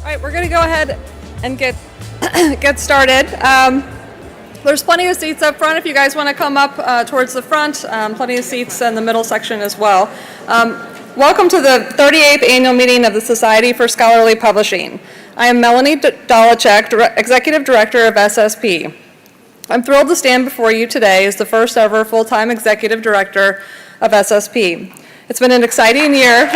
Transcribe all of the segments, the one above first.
All right, we're going to go ahead and get started. There's plenty of seats up front if you guys want to come up towards the front. Plenty of seats in the middle section as well. Welcome to the 38th annual meeting of the Society for Scholarly Publishing. I am Melanie Dolechek, Executive Director of SSP. I'm thrilled to stand before you today as the first ever full-time Executive Director of SSP. It's been an exciting year.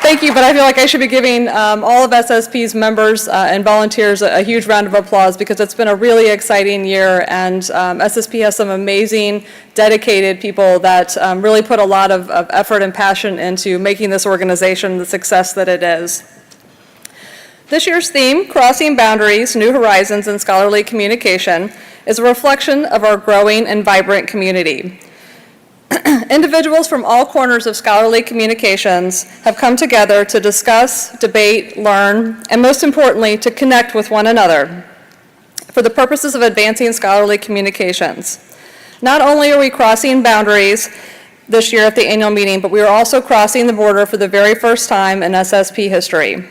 Thank you, but I feel like I should be giving all of SSP's members and volunteers a huge round of applause because it's been a really exciting year, and SSP has some amazing, dedicated people that really put a lot of effort and passion into making this organization the success that it is. This year's theme, Crossing Boundaries, New Horizons in Scholarly Communication, is a reflection of our growing and vibrant community. Individuals from all corners of scholarly communications have come together to discuss, debate, learn, and most importantly, to connect with one another for the purposes of advancing scholarly communications. Not only are we crossing boundaries this year at the annual meeting, but we are also crossing the border for the very first time in SSP history.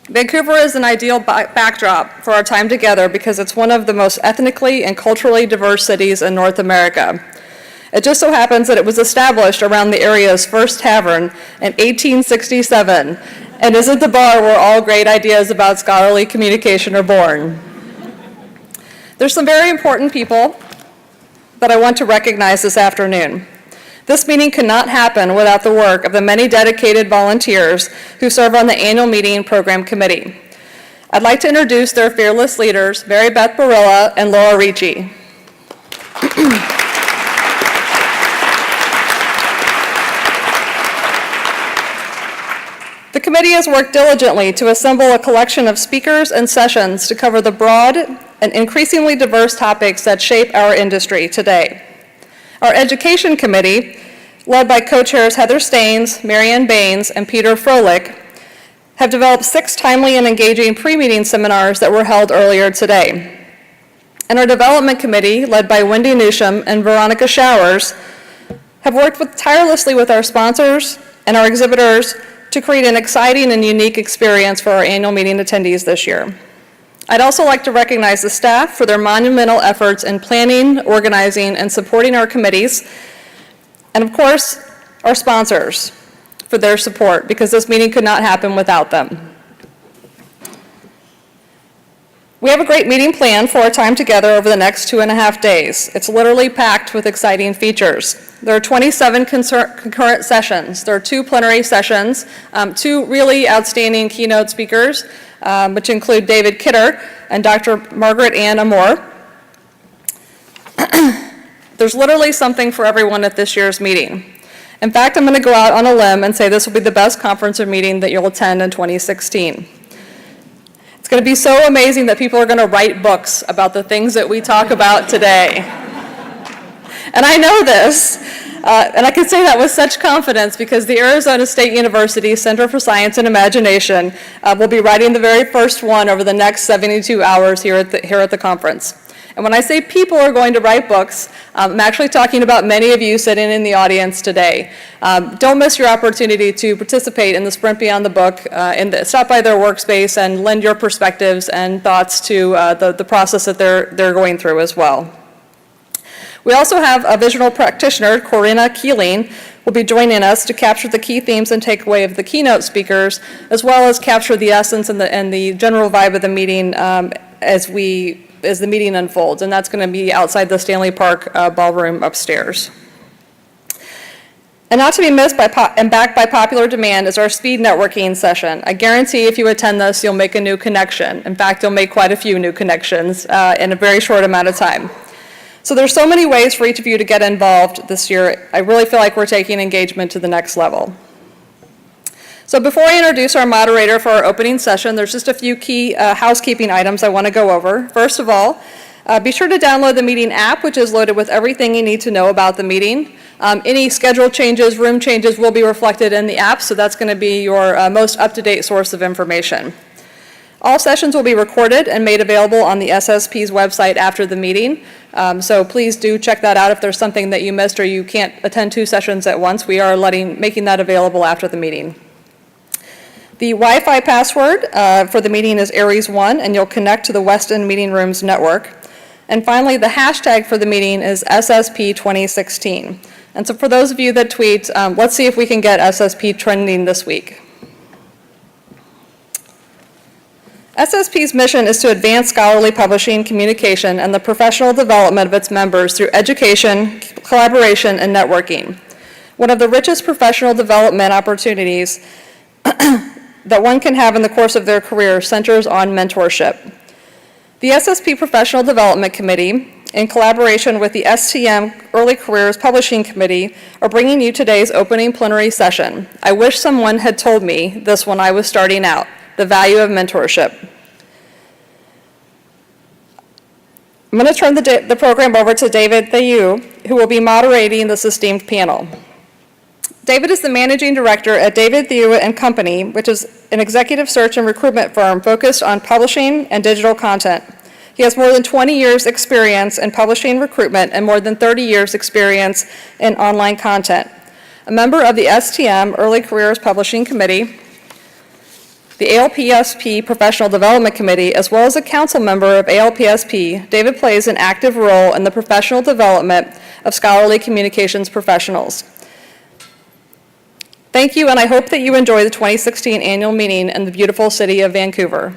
Vancouver is an ideal backdrop for our time together because it's one of the most ethnically and culturally diverse cities in North America. It just so happens that it was established around the area's first tavern in 1867 and isn't the bar where all great ideas about scholarly communication are born. There's some very important people that I want to recognize this afternoon. This meeting could not happen without the work of the many dedicated volunteers who serve on the annual meeting program committee. I'd like to introduce their fearless leaders, Mary Beth Barilla and Laura Ricci. The committee has worked diligently to assemble a collection of speakers and sessions to cover the broad and increasingly diverse topics that shape our industry today. Our education committee, led by co-chairs Heather Staines, Marianne Baines, and Peter Froelich, have developed 6 timely and engaging pre-meeting seminars that were held earlier today. And our development committee, led by Wendy Newsham and Veronica Showers, have worked tirelessly with our sponsors and our exhibitors to create an exciting and unique experience for our annual meeting attendees this year. I'd also like to recognize the staff for their monumental efforts in planning, organizing, and supporting our committees, and of course, our sponsors for their support, because this meeting could not happen without them. We have a great meeting planned for our time together over the next 2.5 days. It's literally packed with exciting features. There are 27 concurrent sessions. There are 2 plenary sessions, 2 really outstanding keynote speakers, which include David Kidder and Dr. Margaret Ann Amor. There's literally something for everyone at this year's meeting. In fact, I'm going to go out on a limb and say this will be the best conference or meeting that you'll attend in 2016. It's going to be so amazing that people are going to write books about the things that we talk about today. And I know this, and I can say that with such confidence because the Arizona State University Center for Science and Imagination will be writing the very first one over the next 72 hours here at the conference. And when I say people are going to write books, I'm actually talking about many of you sitting in the audience today. Don't miss your opportunity to participate in the Sprint Beyond the Book, stop by their workspace and lend your perspectives and thoughts to the process that they're going through as well. We also have a visual practitioner, Corinna Keeling, will be joining us to capture the key themes and takeaway of the keynote speakers, as well as capture the essence and the general vibe of the meeting as the meeting unfolds, and that's going to be outside the Stanley Park ballroom upstairs. And not to be missed and backed by popular demand is our speed networking session. I guarantee if you attend this, you'll make a new connection. In fact, you'll make quite a few new connections in a very short amount of time. So there's so many ways for each of you to get involved this year. I really feel like we're taking engagement to the next level. So before I introduce our moderator for our opening session, there's just a few key housekeeping items I want to go over. First of all, be sure to download the meeting app, which is loaded with everything you need to know about the meeting. Any schedule changes, room changes will be reflected in the app, so that's going to be your most up-to-date source of information. All sessions will be recorded and made available on the SSP's website after the meeting. So please do check that out if there's something that you missed or you can't attend 2 sessions at once. We are making that available after the meeting. The Wi-Fi password for the meeting is Aries1, and you'll connect to the Weston Meeting Rooms network. And finally, the hashtag for the meeting is SSP 2016. And so for those of you that tweet, let's see if we can get SSP trending this week. SSP's mission is to advance scholarly publishing, communication, and the professional development of its members through education, collaboration, and networking. One of the richest professional development opportunities that one can have in the course of their career centers on mentorship. The SSP Professional Development Committee, in collaboration with the STM Early Careers Publishing Committee, are bringing you today's opening plenary session. I wish someone had told me this when I was starting out. The value of mentorship. I'm going to turn the program over to David Thayu, who will be moderating this esteemed panel. David is the managing director at David Thayu and Company, which is an executive search and recruitment firm focused on publishing and digital content. He has more than 20 years experience in publishing recruitment and more than 30 years experience in online content. A member of the STM Early Careers Publishing Committee, the ALPSP Professional Development Committee, as well as a council member of ALPSP, David plays an active role in the professional development of scholarly communications professionals. Thank you, and I hope that you enjoy the 2016 annual meeting in the beautiful city of Vancouver.